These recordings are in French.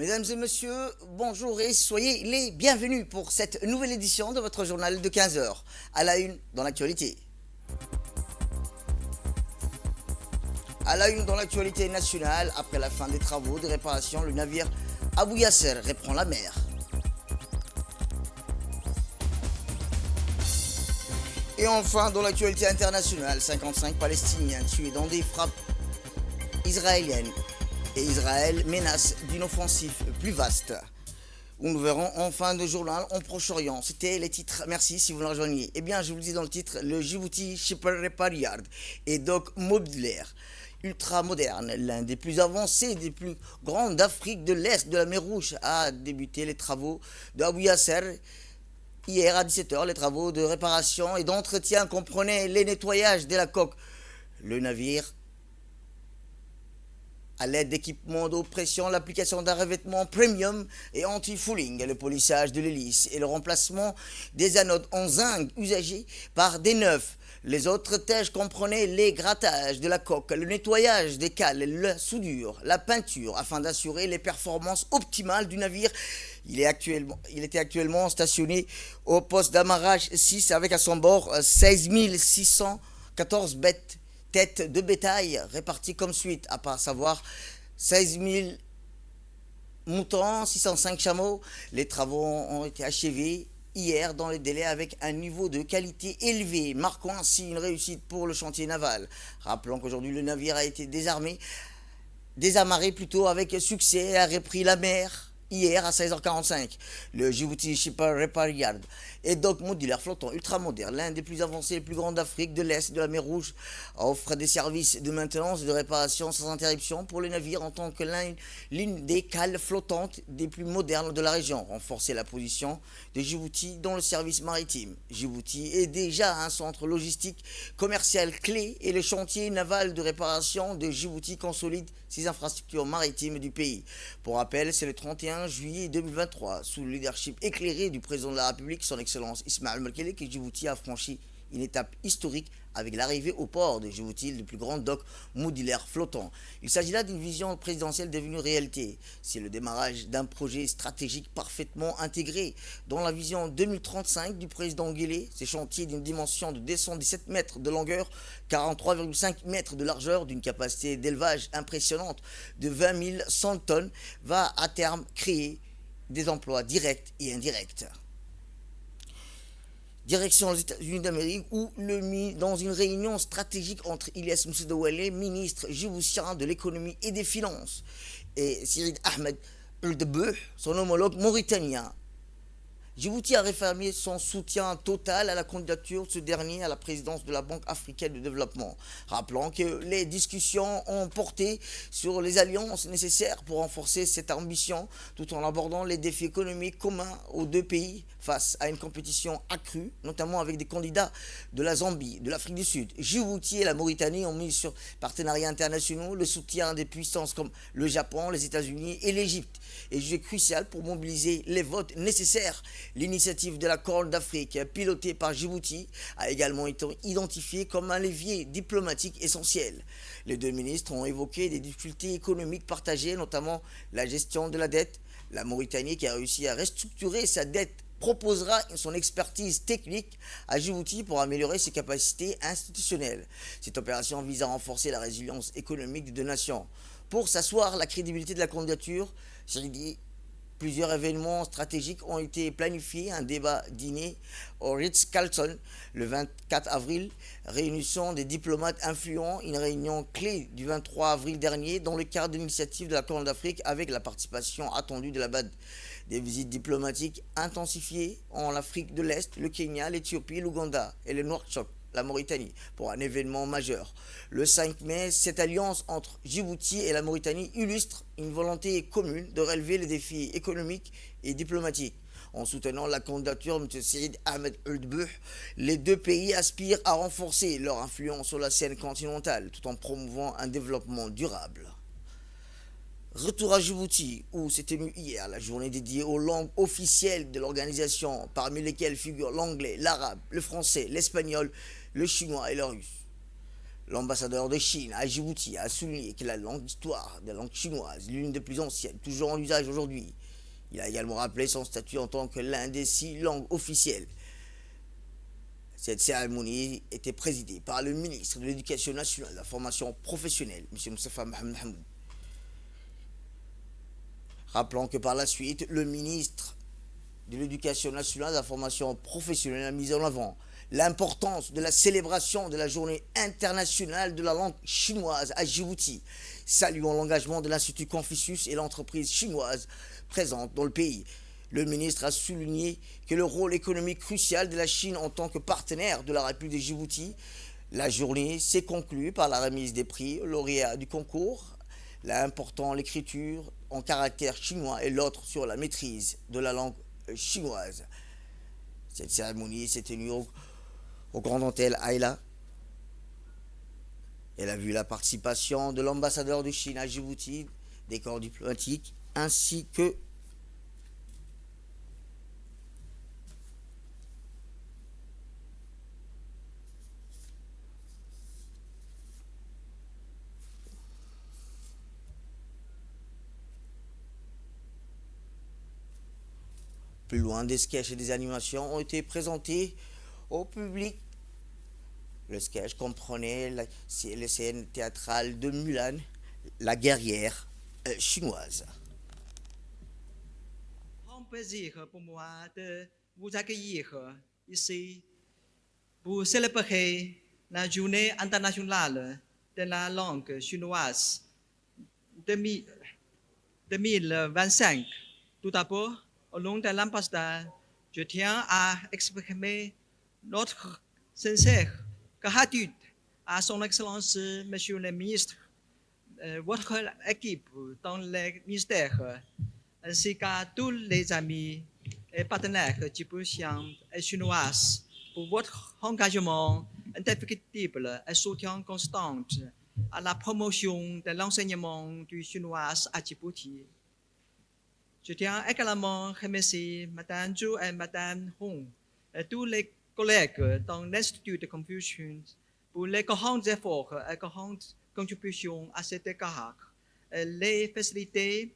Mesdames et messieurs, bonjour et soyez les bienvenus pour cette nouvelle édition de votre journal de 15 heures. À la une dans l'actualité. À la une dans l'actualité nationale, après la fin des travaux de réparation, le navire Abou Yasser reprend la mer. Et enfin, dans l'actualité internationale, 55 Palestiniens tués dans des frappes israéliennes. Et Israël menace d'une offensive plus vaste. Où nous verrons en fin de journal en Proche-Orient. C'était les titres. Merci si vous nous rejoignez. Eh bien, je vous le dis dans le titre, le Djibouti Shipper Repair Yard et dock modulaire ultra moderne, l'un des plus avancés et des plus grands d'Afrique de l'Est de la mer Rouge, a débuté les travaux d'Abou Yasser. Hier à 17h, les travaux de réparation et d'entretien comprenaient les nettoyages de la coque. Le navire à l'aide d'équipements d'eau pression, l'application d'un revêtement premium et anti-fouling, le polissage de l'hélice et le remplacement des anodes en zinc usagées par des neufs. Les autres tâches comprenaient les grattages de la coque, le nettoyage des cales, la soudure, la peinture, afin d'assurer les performances optimales du navire. Il était actuellement stationné au poste d'amarrage 6 avec à son bord 16 614 têtes de bétail réparties comme suite, à savoir 16 000 moutons, 605 chameaux. Les travaux ont été achevés hier dans les délais avec un niveau de qualité élevé, marquant ainsi une réussite pour le chantier naval. Rappelons qu'aujourd'hui le navire a été désamarré plutôt avec succès et a repris la mer hier à 16h45. Le Djibouti Shipper Repair Yard est dock modulaire flottant ultramoderne, l'un des plus avancés et plus grands d'Afrique de l'Est de la mer Rouge, offre des services de maintenance et de réparation sans interruption pour les navires en tant que l'une des cales flottantes des plus modernes de la région. Renforcer la position de Djibouti dans le service maritime. Djibouti est déjà un centre logistique commercial clé et le chantier naval de réparation de Djibouti consolide ses infrastructures maritimes du pays. Pour rappel, c'est le 31 juillet 2023, sous le leadership éclairé du président de la République, son Excellence Ismaël Merkelé, que Djibouti a franchi une étape historique avec l'arrivée au port de Djibouti, le plus grand dock modulaire flottant. Il s'agit là d'une vision présidentielle devenue réalité. C'est le démarrage d'un projet stratégique parfaitement intégré dans la vision 2035 du président Guélé. Ces chantiers d'une dimension de 217 mètres de longueur, 43,5 mètres de largeur, d'une capacité d'élevage impressionnante de 20 100 tonnes, va à terme créer des emplois directs et indirects. Direction les États-Unis d'Amérique, où dans une réunion stratégique entre Ilyes Moussouda-Welleh, ministre djiboutien de l'économie et des finances, et Seyid Ahmed Ould Bouh, son homologue mauritanien, Djibouti a réaffirmé son soutien total à la candidature de ce dernier à la présidence de la Banque africaine de développement. Rappelons que les discussions ont porté sur les alliances nécessaires pour renforcer cette ambition, tout en abordant les défis économiques communs aux deux pays face à une compétition accrue, notamment avec des candidats de la Zambie, de l'Afrique du Sud. Djibouti et la Mauritanie ont mis sur partenariats internationaux le soutien des puissances comme le Japon, les États-Unis et l'Égypte, est jugé crucial pour mobiliser les votes nécessaires. L'initiative de la Corne d'Afrique, pilotée par Djibouti, a également été identifiée comme un levier diplomatique essentiel. Les deux ministres ont évoqué des difficultés économiques partagées, notamment la gestion de la dette. La Mauritanie, qui a réussi à restructurer sa dette, proposera son expertise technique à Djibouti pour améliorer ses capacités institutionnelles. Cette opération vise à renforcer la résilience économique des deux nations. Pour s'asseoir la crédibilité de la candidature, plusieurs événements stratégiques ont été planifiés. Un débat dîner au Ritz-Carlton le 24 avril, réunissant des diplomates influents, une réunion clé du 23 avril dernier dans le cadre de l'initiative de la Corne d'Afrique avec la participation attendue de la BAD. Des visites diplomatiques intensifiées en Afrique de l'Est, le Kenya, l'Éthiopie, l'Ouganda et le Nouakchott, la Mauritanie, pour un événement majeur. Le 5 mai, cette alliance entre Djibouti et la Mauritanie illustre une volonté commune de relever les défis économiques et diplomatiques. En soutenant la candidature de M. Seyid Ahmed Ould Bouh, les deux pays aspirent à renforcer leur influence sur la scène continentale tout en promouvant un développement durable. Retour à Djibouti, où s'est tenue hier la journée dédiée aux langues officielles de l'organisation, parmi lesquelles figurent l'anglais, l'arabe, le français, l'espagnol, le chinois et le russe. L'ambassadeur de Chine à Djibouti a souligné que la langue d'histoire de la langue chinoise, l'une des plus anciennes, toujours en usage aujourd'hui. Il a également rappelé son statut en tant que l'un des 6 langues officielles. Cette cérémonie était présidée par le ministre de l'Éducation nationale et de la formation professionnelle, M. Moustapha Mohamed Hamoud. Rappelons que par la suite, le ministre de l'Éducation nationale et de la formation professionnelle a mis en avant l'importance de la célébration de la journée internationale de la langue chinoise à Djibouti, saluant l'engagement de l'Institut Confucius et l'entreprise chinoise présente dans le pays. Le ministre a souligné que le rôle économique crucial de la Chine en tant que partenaire de la République de Djibouti. La journée s'est conclue par la remise des prix aux lauréats du concours, l'un important l'écriture en caractère chinois et l'autre sur la maîtrise de la langue chinoise. Cette cérémonie s'est tenue au Grand Hôtel Ayla. Elle a vu la participation de l'ambassadeur de Chine à Djibouti, des corps diplomatiques, ainsi que plus loin, des sketchs et des animations ont été présentés au public. Le sketch comprenait les scènes théâtrales de Mulan, la guerrière chinoise. Un plaisir pour moi de vous accueillir ici pour célébrer la journée internationale de la langue chinoise 2025. Tout d'abord, au nom de l'ambassade, je tiens à exprimer notre sincère gratitude à son Excellence, Monsieur le Ministre, votre équipe dans les ministères, ainsi qu'à tous les amis et partenaires djiboutiens et chinois pour votre engagement indéfectible et soutien constant à la promotion de l'enseignement du chinois à Djibouti. Je tiens également à remercier Mme Zhu et Mme Hong et tous les collègues dans l'Institut de Confucius pour les grands efforts et grandes contributions à cet égard et les facilités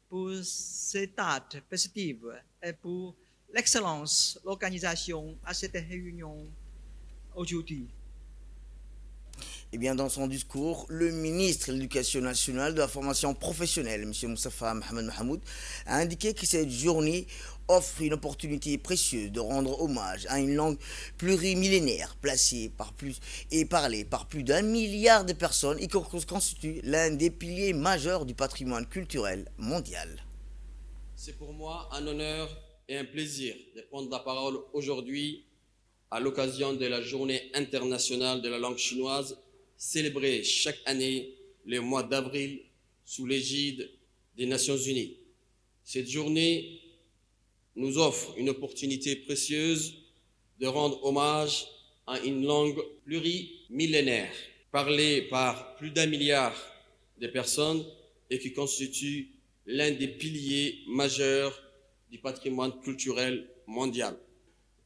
pour cette date positive et pour l'excellence de l'organisation à cette réunion aujourd'hui. Eh bien, dans son discours, le ministre de l'Éducation nationale de la formation professionnelle, M. Moustapha Mohamed Mahamoud, a indiqué que cette journée offre une opportunité précieuse de rendre hommage à une langue plurimillénaire placée par plus et parlée par plus d'1 milliard de personnes et qui constitue l'un des piliers majeurs du patrimoine culturel mondial. C'est pour moi un honneur et un plaisir de prendre la parole aujourd'hui à l'occasion de la Journée internationale de la langue chinoise, célébrée chaque année le mois d'avril sous l'égide des Nations Unies. Cette journée nous offre une opportunité précieuse de rendre hommage à une langue plurimillénaire, parlée par plus d'1 milliard de personnes et qui constitue l'un des piliers majeurs du patrimoine culturel mondial.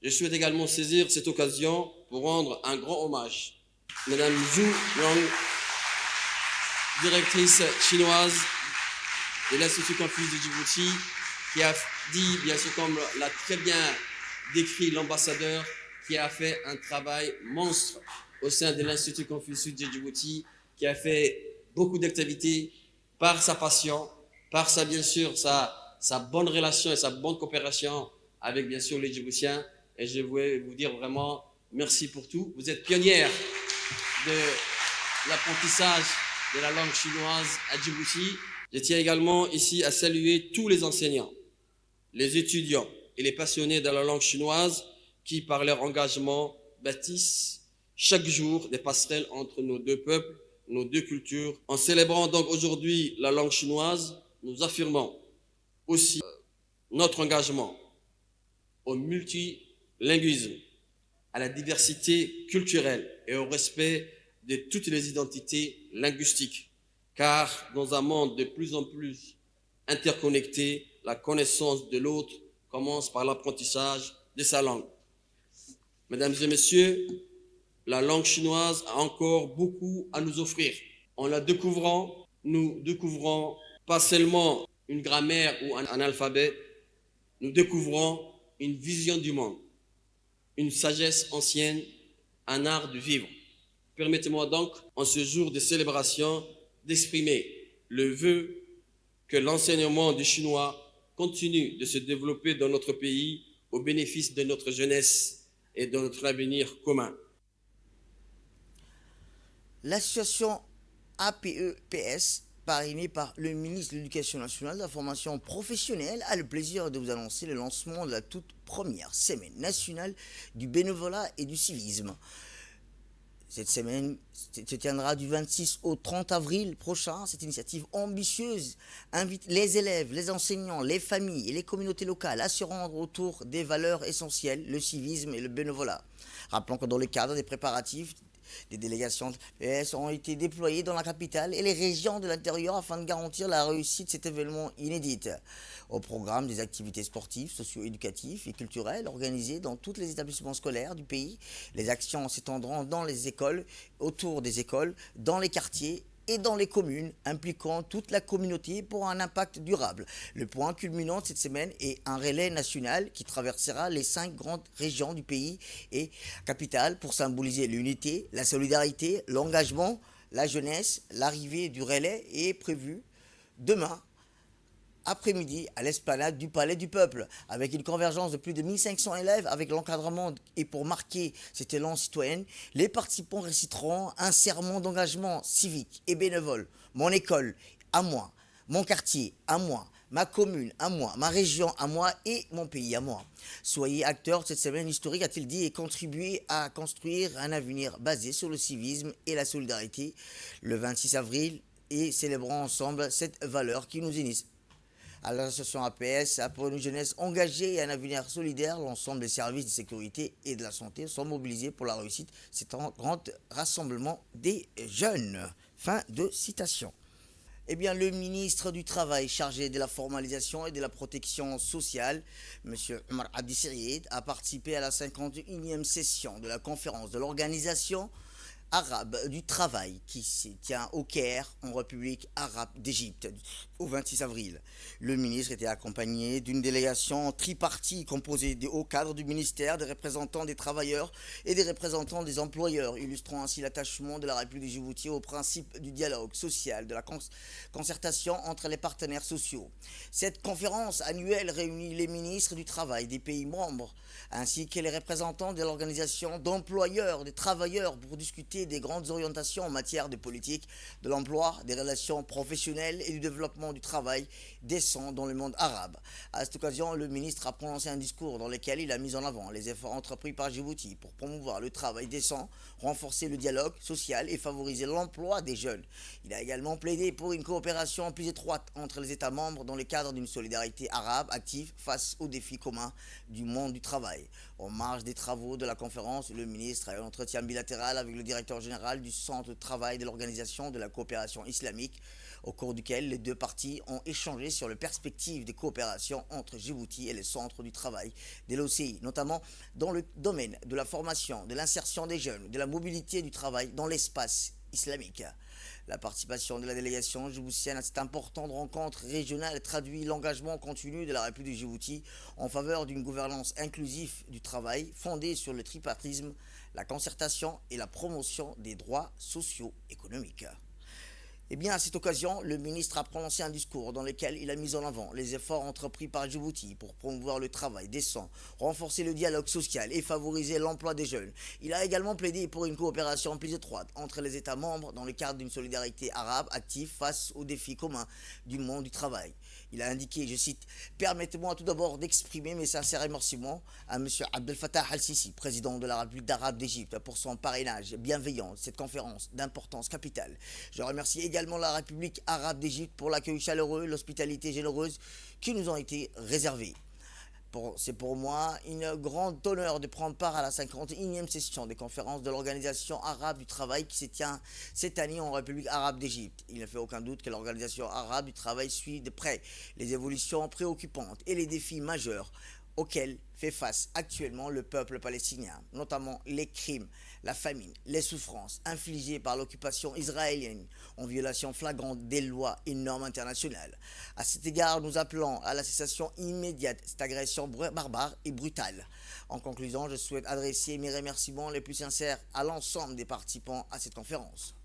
Je souhaite également saisir cette occasion pour rendre un grand hommage à Mme Zhu Yong, directrice chinoise de l'Institut Confucius de Djibouti, qui a dit, bien sûr, comme l'a très bien décrit l'ambassadeur, qui a fait un travail monstre au sein de l'Institut Confucius de Djibouti, qui a fait beaucoup d'activités par sa passion, par sa, bien sûr, sa bonne relation et sa bonne coopération avec, bien sûr, les Djiboutiens. Et je voulais vous dire vraiment merci pour tout. Vous êtes pionnière de l'apprentissage de la langue chinoise à Djibouti. Je tiens également ici à saluer tous les enseignants, les étudiants et les passionnés de la langue chinoise qui, par leur engagement, bâtissent chaque jour des passerelles entre nos deux peuples, nos deux cultures. En célébrant donc aujourd'hui la langue chinoise, nous affirmons aussi notre engagement au multilinguisme, à la diversité culturelle et au respect de toutes les identités linguistiques. Car dans un monde de plus en plus interconnecté, la connaissance de l'autre commence par l'apprentissage de sa langue. Mesdames et messieurs, la langue chinoise a encore beaucoup à nous offrir. En la découvrant, nous découvrons pas seulement une grammaire ou un alphabet, nous découvrons une vision du monde, une sagesse ancienne, un art de vivre. Permettez-moi donc, en ce jour de célébration, d'exprimer le vœu que l'enseignement du chinois continue de se développer dans notre pays au bénéfice de notre jeunesse et de notre avenir commun. L'association APEPS, parrainée par le ministre de l'Éducation nationale et de la formation professionnelle, a le plaisir de vous annoncer le lancement de la toute première semaine nationale du bénévolat et du civisme. Cette semaine se tiendra du 26 au 30 avril prochain. Cette initiative ambitieuse invite les élèves, les enseignants, les familles et les communautés locales à se rendre autour des valeurs essentielles, le civisme et le bénévolat. Rappelons que dans le cadre des préparatifs, des délégations de PS ont été déployées dans la capitale et les régions de l'intérieur afin de garantir la réussite de cet événement inédit. Au programme des activités sportives, socio-éducatives et culturelles organisées dans tous les établissements scolaires du pays. Les actions s'étendront dans les écoles, autour des écoles, dans les quartiers et dans les communes, impliquant toute la communauté pour un impact durable. Le point culminant de cette semaine est un relais national qui traversera les 5 grandes régions du pays et capitale pour symboliser l'unité, la solidarité, l'engagement, la jeunesse. L'arrivée du relais est prévue demain après-midi à l'esplanade du Palais du Peuple, avec une convergence de plus de 1500 élèves avec l'encadrement. Et pour marquer cet élan citoyen, les participants réciteront un serment d'engagement civique et bénévole. Mon école, à moi. Mon quartier, à moi. Ma commune, à moi. Ma région, à moi. Et mon pays, à moi. Soyez acteurs de cette semaine historique, a-t-il dit, et contribuez à construire un avenir basé sur le civisme et la solidarité le 26 avril et célébrons ensemble cette valeur qui nous unit. À l'association APS, pour une jeunesse engagée et un avenir solidaire, l'ensemble des services de sécurité et de la santé sont mobilisés pour la réussite. C'est un grand rassemblement des jeunes. Fin de citation. Eh bien, le ministre du Travail chargé de la formalisation et de la protection sociale, M. Omar Abdi Sirieid, a participé à la 51e session de la conférence de l'Organisation arabe du travail qui se tient au Caire, en République arabe d'Égypte, au 26 avril. Le ministre était accompagné d'une délégation tripartite composée des hauts cadres du ministère, des représentants des travailleurs et des représentants des employeurs, illustrant ainsi l'attachement de la République de Djibouti au principe du dialogue social, de la concertation entre les partenaires sociaux. Cette conférence annuelle réunit les ministres du travail des pays membres, ainsi que les représentants de l'organisation d'employeurs, des travailleurs, pour discuter des grandes orientations en matière de politique, de l'emploi, des relations professionnelles et du développement du travail décent dans le monde arabe. À cette occasion, le ministre a prononcé un discours dans lequel il a mis en avant les efforts entrepris par Djibouti pour promouvoir le travail décent, renforcer le dialogue social et favoriser l'emploi des jeunes. Il a également plaidé pour une coopération plus étroite entre les États membres dans le cadre d'une solidarité arabe active face aux défis communs du monde du travail. En marge des travaux de la conférence, le ministre a eu un entretien bilatéral avec le directeur général du centre de travail de l'Organisation de la coopération islamique, au cours duquel les deux parties ont échangé sur les perspectives de coopération entre Djibouti et les centres du travail de l'OCI, notamment dans le domaine de la formation, de l'insertion des jeunes, de la mobilité du travail dans l'espace islamique. La participation de la délégation djiboutienne à cette importante rencontre régionale traduit l'engagement continu de la République de Djibouti en faveur d'une gouvernance inclusive du travail fondée sur le tripartisme, la concertation et la promotion des droits socio-économiques. Eh bien, à cette occasion, le ministre a prononcé un discours dans lequel il a mis en avant les efforts entrepris par Djibouti pour promouvoir le travail décent, renforcer le dialogue social et favoriser l'emploi des jeunes. Il a également plaidé pour une coopération plus étroite entre les États membres dans le cadre d'une solidarité arabe active face aux défis communs du monde du travail. Il a indiqué, je cite, « Permettez-moi tout d'abord d'exprimer mes sincères remerciements à M. Abdel Fattah al-Sisi, président de la République arabe d'Égypte, pour son parrainage bienveillant de cette conférence d'importance capitale. Je remercie également la République arabe d'Égypte pour l'accueil chaleureux, l'hospitalité généreuse qui nous ont été réservées. C'est pour moi une grande honneur de prendre part à la 51e session des conférences de l'Organisation arabe du travail qui se tient cette année en République arabe d'Égypte. Il ne fait aucun doute que l'Organisation arabe du travail suit de près les évolutions préoccupantes et les défis majeurs auxquels fait face actuellement le peuple palestinien, notamment les crimes, la famine, les souffrances infligées par l'occupation israélienne en violation flagrante des lois et normes internationales. À cet égard, nous appelons à la cessation immédiate de cette agression barbare et brutale. En conclusion, je souhaite adresser mes remerciements les plus sincères à l'ensemble des participants à cette conférence.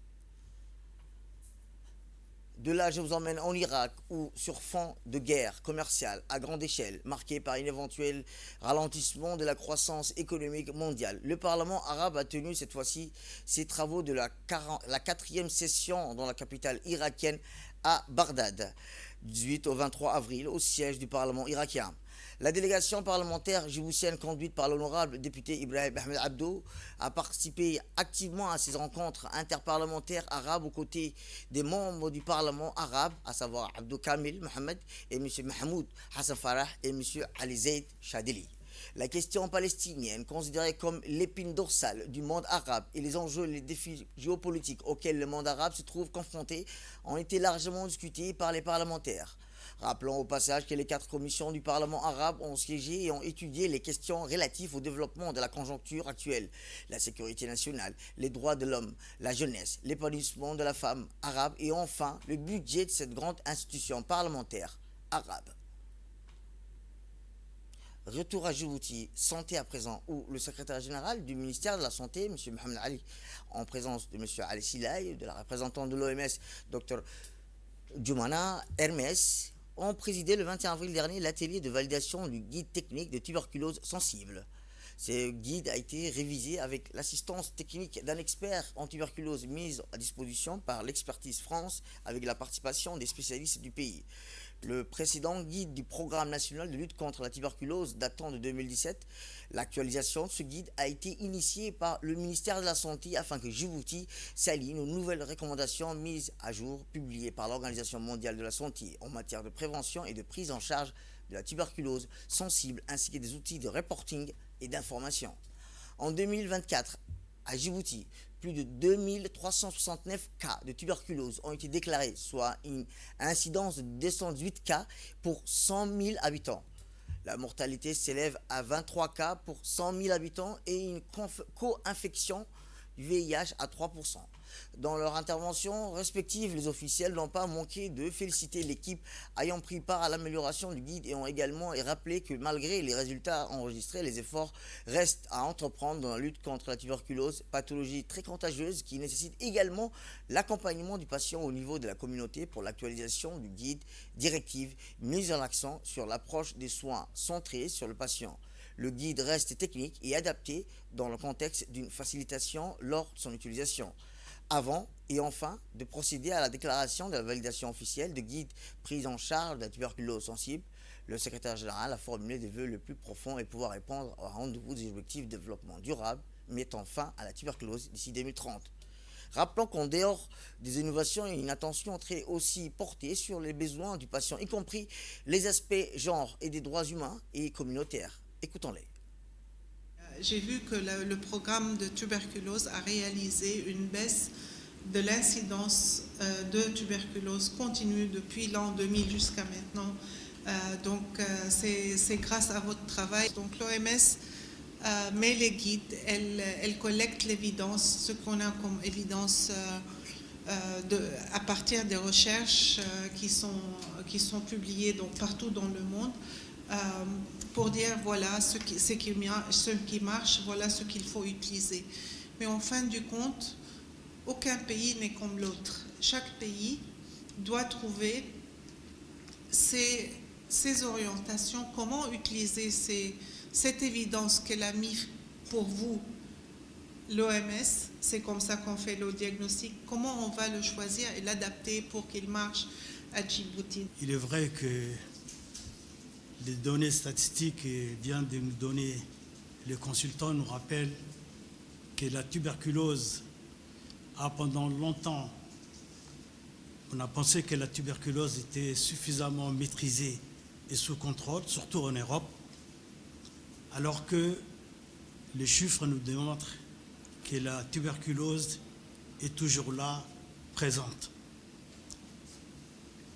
De là, je vous emmène en Irak où, sur fond de guerre commerciale à grande échelle, marquée par un éventuel ralentissement de la croissance économique mondiale, le Parlement arabe a tenu cette fois-ci ses travaux de la 4e session dans la capitale irakienne à Bagdad, du 18 au 23 avril, au siège du Parlement irakien. La délégation parlementaire djiboutienne conduite par l'honorable député Ibrahim Ahmed Abdo a participé activement à ces rencontres interparlementaires arabes aux côtés des membres du Parlement arabe, à savoir Abdou Kamil Mohamed et M. Mahmoud Hassan Farah et M. Ali Zaid Chadili. La question palestinienne, considérée comme l'épine dorsale du monde arabe et les enjeux et les défis géopolitiques auxquels le monde arabe se trouve confronté, ont été largement discutés par les parlementaires. Rappelons au passage que les 4 commissions du Parlement arabe ont siégé et ont étudié les questions relatives au développement de la conjoncture actuelle, la sécurité nationale, les droits de l'homme, la jeunesse, l'épanouissement de la femme arabe et enfin le budget de cette grande institution parlementaire arabe. Retour à Djibouti, santé à présent, où le secrétaire général du ministère de la Santé, M. Mohamed Ali, en présence de M. Ali Silay, de la représentante de l'OMS, Dr Djoumana Hermès, ont présidé le 21 avril dernier l'atelier de validation du guide technique de tuberculose sensible. Ce guide a été révisé avec l'assistance technique d'un expert en tuberculose mise à disposition par l'Expertise France avec la participation des spécialistes du pays. Le précédent guide du programme national de lutte contre la tuberculose datant de 2017, l'actualisation de ce guide a été initiée par le ministère de la Santé afin que Djibouti s'aligne aux nouvelles recommandations mises à jour publiées par l'Organisation mondiale de la santé en matière de prévention et de prise en charge de la tuberculose sensible ainsi que des outils de reporting et d'information. En 2024, à Djibouti, plus de 2369 cas de tuberculose ont été déclarés, soit une incidence de 218 cas pour 100 000 habitants. La mortalité s'élève à 23 cas pour 100 000 habitants et une co-infection du VIH à 3%. Dans leur intervention respective, les officiels n'ont pas manqué de féliciter l'équipe ayant pris part à l'amélioration du guide et ont également rappelé que malgré les résultats enregistrés, les efforts restent à entreprendre dans la lutte contre la tuberculose, pathologie très contagieuse qui nécessite également l'accompagnement du patient au niveau de la communauté pour l'actualisation du guide directive mise en accent sur l'approche des soins centrés sur le patient. Le guide reste technique et adapté dans le contexte d'une facilitation lors de son utilisation. Avant et enfin de procéder à la déclaration de la validation officielle de guide prise en charge de la tuberculose sensible, le secrétaire général a formulé des vœux les plus profonds et pouvoir répondre au rendez-vous des objectifs de développement durable mettant fin à la tuberculose d'ici 2030. Rappelons qu'en dehors des innovations, une attention très aussi portée sur les besoins du patient, y compris les aspects genre et des droits humains et communautaires. Écoutons-les. J'ai vu que le programme de tuberculose a réalisé une baisse de l'incidence de tuberculose continue depuis l'an 2000 jusqu'à maintenant. C'est grâce à votre travail. Donc l'OMS met les guides, elle collecte l'évidence, ce qu'on a comme évidence à partir des recherches qui sont publiées donc, partout dans le monde. Pour dire voilà ce qui marche, voilà ce qu'il faut utiliser. Mais en fin du compte, aucun pays n'est comme l'autre. Chaque pays doit trouver ses orientations, comment utiliser cette évidence qu'elle a mis pour vous, l'OMS, c'est comme ça qu'on fait le diagnostic, comment on va le choisir et l'adapter pour qu'il marche à Djibouti. Il est vrai que les données statistiques viennent de nous donner, les consultants nous rappellent que la tuberculose a pendant longtemps, on a pensé que la tuberculose était suffisamment maîtrisée et sous contrôle, surtout en Europe, alors que les chiffres nous démontrent que la tuberculose est toujours là, présente.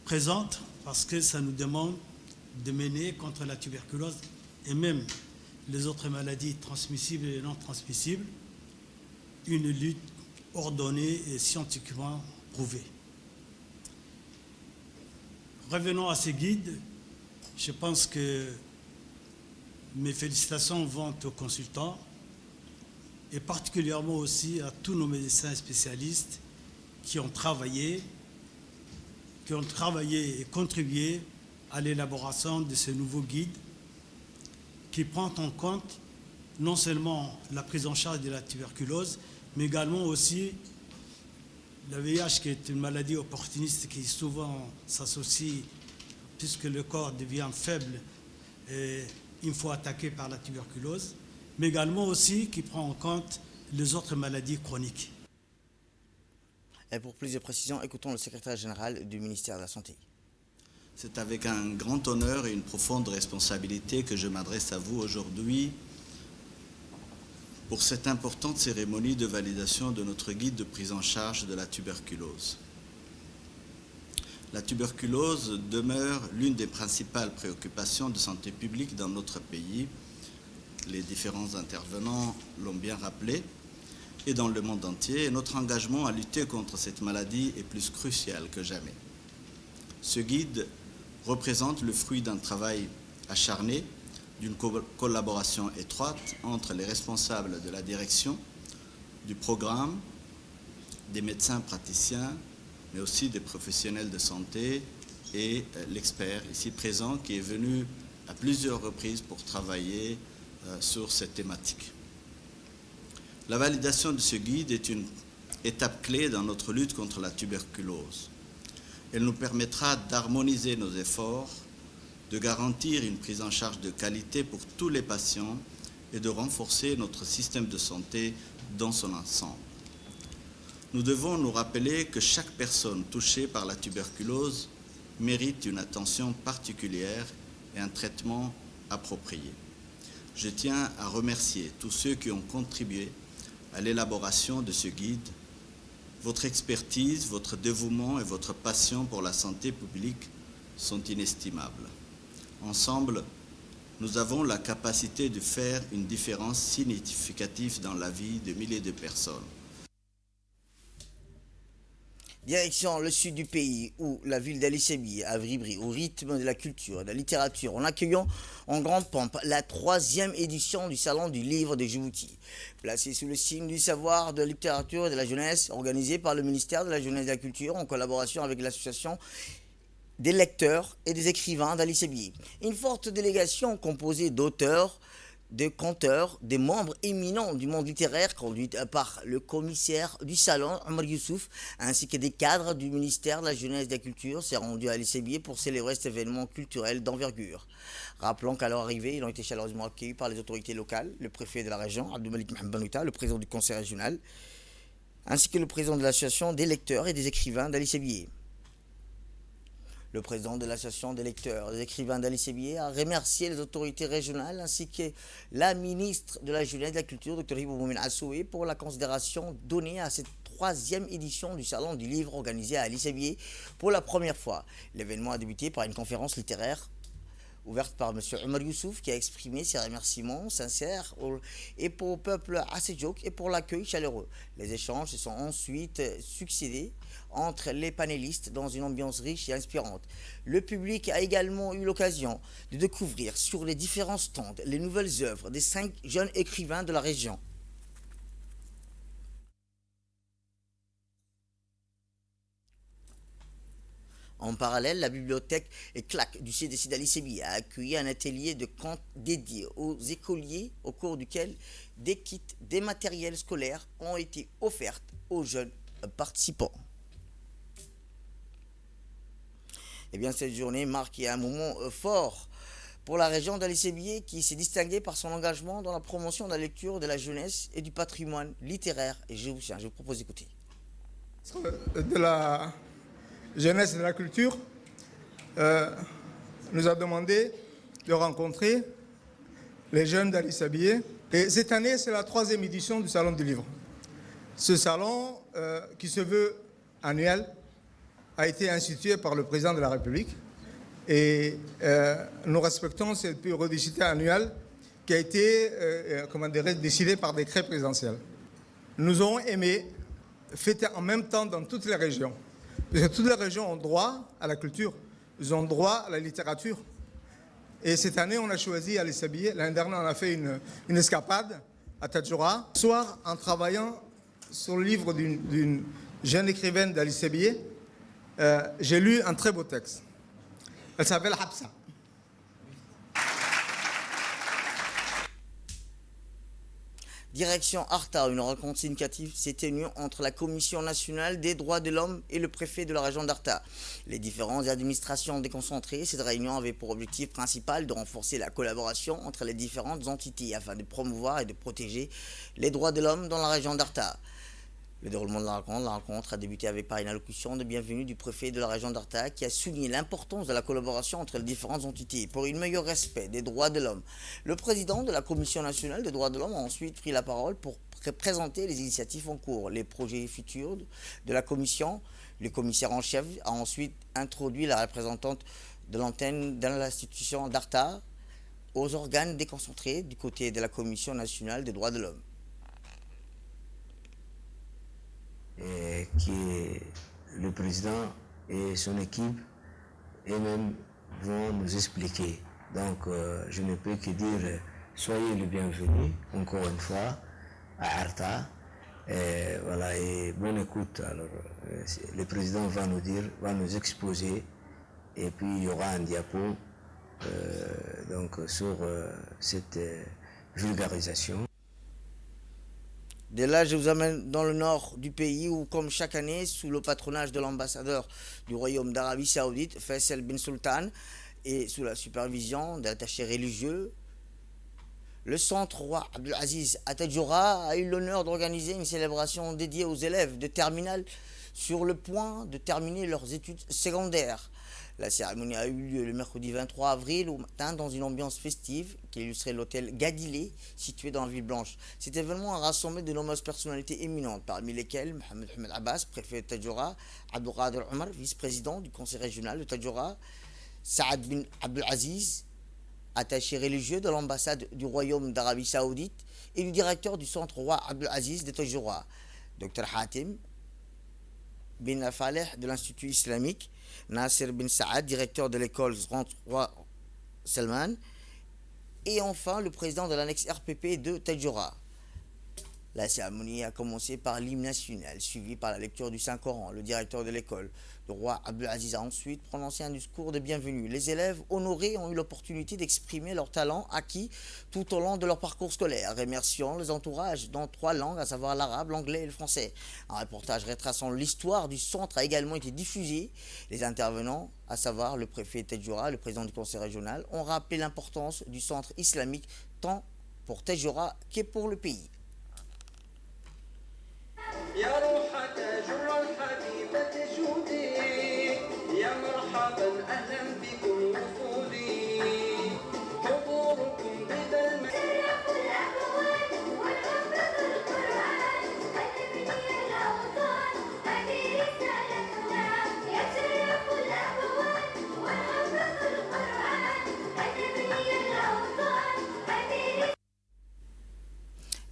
Présente parce que ça nous demande de mener contre la tuberculose et même les autres maladies transmissibles et non transmissibles, une lutte ordonnée et scientifiquement prouvée. Revenons à ces guides. Je pense que mes félicitations vont aux consultants et particulièrement aussi à tous nos médecins spécialistes qui ont travaillé et contribué à l'élaboration de ce nouveau guide qui prend en compte non seulement la prise en charge de la tuberculose, mais également aussi le VIH, qui est une maladie opportuniste qui souvent s'associe, puisque le corps devient faible, et une fois attaqué par la tuberculose, mais également aussi qui prend en compte les autres maladies chroniques. Et pour plus de précisions, écoutons le secrétaire général du ministère de la Santé. C'est avec un grand honneur et une profonde responsabilité que je m'adresse à vous aujourd'hui pour cette importante cérémonie de validation de notre guide de prise en charge de la tuberculose. La tuberculose demeure l'une des principales préoccupations de santé publique dans notre pays. Les différents intervenants l'ont bien rappelé, et dans le monde entier, et notre engagement à lutter contre cette maladie est plus crucial que jamais. Ce guide représente le fruit d'un travail acharné, d'une collaboration étroite entre les responsables de la direction, du programme, des médecins praticiens, mais aussi des professionnels de santé et l'expert ici présent qui est venu à plusieurs reprises pour travailler sur cette thématique. La validation de ce guide est une étape clé dans notre lutte contre la tuberculose. Elle nous permettra d'harmoniser nos efforts, de garantir une prise en charge de qualité pour tous les patients et de renforcer notre système de santé dans son ensemble. Nous devons nous rappeler que chaque personne touchée par la tuberculose mérite une attention particulière et un traitement approprié. Je tiens à remercier tous ceux qui ont contribué à l'élaboration de ce guide. Votre expertise, votre dévouement et votre passion pour la santé publique sont inestimables. Ensemble, nous avons la capacité de faire une différence significative dans la vie de milliers de personnes. Direction le sud du pays, où la ville d'Ali Sébi a vibré au rythme de la culture et de la littérature, en accueillant en grande pompe la 3e édition du Salon du Livre de Djibouti. Placé sous le signe du savoir, de la littérature et de la jeunesse, organisé par le ministère de la Jeunesse et de la Culture en collaboration avec l'association des lecteurs et des écrivains d'Ali Sébi. Une forte délégation composée d'auteurs, de conteurs, des membres éminents du monde littéraire conduite par le commissaire du salon, Omar Youssouf, ainsi que des cadres du ministère de la Jeunesse et de la Culture s'est rendu à Ali Sébi pour célébrer cet événement culturel d'envergure. Rappelons qu'à leur arrivée, ils ont été chaleureusement accueillis par les autorités locales, le préfet de la région, Abdoumalik Mohamed Banouta, le président du conseil régional, ainsi que le président de l'association des lecteurs et des écrivains d'Ali Sébi. Le président de l'association des lecteurs et des écrivains d'Ali Sébi a remercié les autorités régionales ainsi que la ministre de la Jeunesse et de la Culture, Dr Hibou Moumin Assoué, pour la considération donnée à cette 3e édition du Salon du Livre organisé à Ali Sébi pour la première fois. L'événement a débuté par une conférence littéraire ouverte par M. Omar Youssouf, qui a exprimé ses remerciements sincères et pour le peuple Assedjouk et pour l'accueil chaleureux. Les échanges se sont ensuite succédés entre les panélistes dans une ambiance riche et inspirante. Le public a également eu l'occasion de découvrir sur les différents stands les nouvelles œuvres des 5 jeunes écrivains de la région. En parallèle, la bibliothèque CLAC du CDC d'Ali Sébi a accueilli un atelier de contes dédié aux écoliers au cours duquel des kits, des matériels scolaires ont été offerts aux jeunes participants. Eh bien, cette journée marque un moment fort pour la région d'Ali Sébi qui s'est distinguée par son engagement dans la promotion de la lecture, de la jeunesse et du patrimoine littéraire et djiboutien. Je vous propose d'écouter. De la jeunesse et de la culture nous a demandé de rencontrer les jeunes d'Ali Sébi. Et cette année, c'est la 3e édition du Salon du Livre. Ce salon, qui se veut annuel, a été institué par le président de la République Et nous respectons cette périodicité annuelle qui a été décidée par décret présidentiel. Nous aurons aimé fêter en même temps dans toutes les régions. Parce que toutes les régions ont droit à la culture, ils ont droit à la littérature. Et cette année, on a choisi Ali Sabié. L'année dernière, on a fait une escapade à Tadjoura. Ce soir, en travaillant sur le livre d'une jeune écrivaine d'Ali Sabié, j'ai lu un très beau texte. Elle s'appelle Habsa. Direction Arta, une rencontre significative s'est tenue entre la Commission nationale des droits de l'homme et le préfet de la région d'Arta. Les différentes administrations déconcentrées, cette réunion avait pour objectif principal de renforcer la collaboration entre les différentes entités afin de promouvoir et de protéger les droits de l'homme dans la région d'Arta. Le déroulement de la rencontre a débuté avec par une allocution de bienvenue du préfet de la région d'Arta qui a souligné l'importance de la collaboration entre les différentes entités pour un meilleur respect des droits de l'homme. Le président de la Commission nationale des droits de l'homme a ensuite pris la parole pour présenter les initiatives en cours, les projets futurs de la commission. Le commissaire en chef a ensuite introduit la représentante de l'antenne dans l'institution d'Arta aux organes déconcentrés du côté de la Commission nationale des droits de l'homme. Et que le président et son équipe eux-mêmes vont nous expliquer. Donc je ne peux que dire soyez les bienvenus encore une fois à Arta. Et voilà, et bonne écoute. Alors le président va nous dire, va nous exposer, et puis il y aura un diapo donc sur cette vulgarisation. De là, je vous amène dans le nord du pays où, comme chaque année, sous le patronage de l'ambassadeur du Royaume d'Arabie Saoudite, Faisal bin Sultan, et sous la supervision d'attachés religieux, le centre roi Abdelaziz à Tadjoura a eu l'honneur d'organiser une célébration dédiée aux élèves de terminale sur le point de terminer leurs études secondaires. La cérémonie a eu lieu le mercredi 23 avril au matin dans une ambiance festive qui illustrait l'hôtel Gadilé situé dans la ville blanche. Cet événement a rassemblé de nombreuses personnalités éminentes, parmi lesquelles Mohamed Abbas, préfet de Tadjoura, Abdelkader Omar, vice-président du conseil régional de Tadjoura, Saad bin Abdelaziz, attaché religieux de l'ambassade du Royaume d'Arabie Saoudite, et le directeur du centre roi Abdelaziz de Tadjoura, Dr Hatim bin Faleh de l'Institut islamique, Nasser bin Saad, directeur de l'école Roi Salman, et enfin le président de l'annexe RPP de Tadjoura. La cérémonie a commencé par l'hymne national, suivi par la lecture du Saint-Coran. Le directeur de l'école, le roi Abdelaziz, a ensuite prononcé un discours de bienvenue. Les élèves honorés ont eu l'opportunité d'exprimer leurs talents acquis tout au long de leur parcours scolaire, remerciant les entourages dans 3 langues, à savoir l'arabe, l'anglais et le français. Un reportage retraçant l'histoire du centre a également été diffusé. Les intervenants, à savoir le préfet Tadjoura, le président du conseil régional, ont rappelé l'importance du centre islamique tant pour Tadjoura que pour le pays. يا روح تاجر الحبيبة جودي يا مرحبا أهلا بكم وفودي حضوركم بذا المكان الأبواب والحفظ القرآن أدبني الأوطان هذه رسالتنا يشرف الأبواب والحفظ القرآن أدبني الأوطان هذه.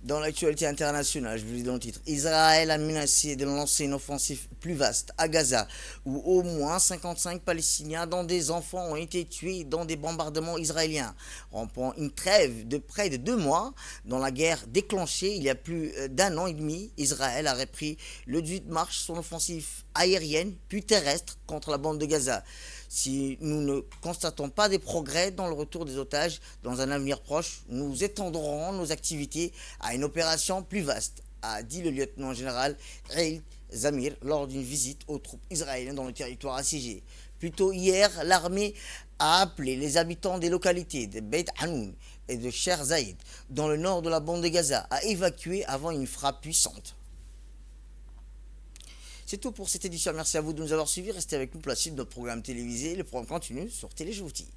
Dans l'actualité internationale, je vous lis dans le titre, Israël a menacé de lancer une offensive plus vaste à Gaza, où au moins 55 Palestiniens, dont des enfants, ont été tués dans des bombardements israéliens, rompant une trêve de près de 2 mois. Dans la guerre déclenchée il y a plus d'1 an et demi, Israël a repris le 18 mars son offensive aérienne puis terrestre contre la bande de Gaza. Si nous ne constatons pas des progrès dans le retour des otages dans un avenir proche, nous étendrons nos activités à une opération plus vaste, a dit le lieutenant-général Eil Zamir lors d'une visite aux troupes israéliennes dans le territoire assiégé. Plus tôt hier, l'armée a appelé les habitants des localités de Beit Hanoun et de Sher Zaïd, dans le nord de la bande de Gaza, à évacuer avant une frappe puissante. C'est tout pour cette édition. Merci à vous de nous avoir suivis. Restez avec nous pour la suite de notre programme télévisé. Le programme continue sur Télé Djibouti.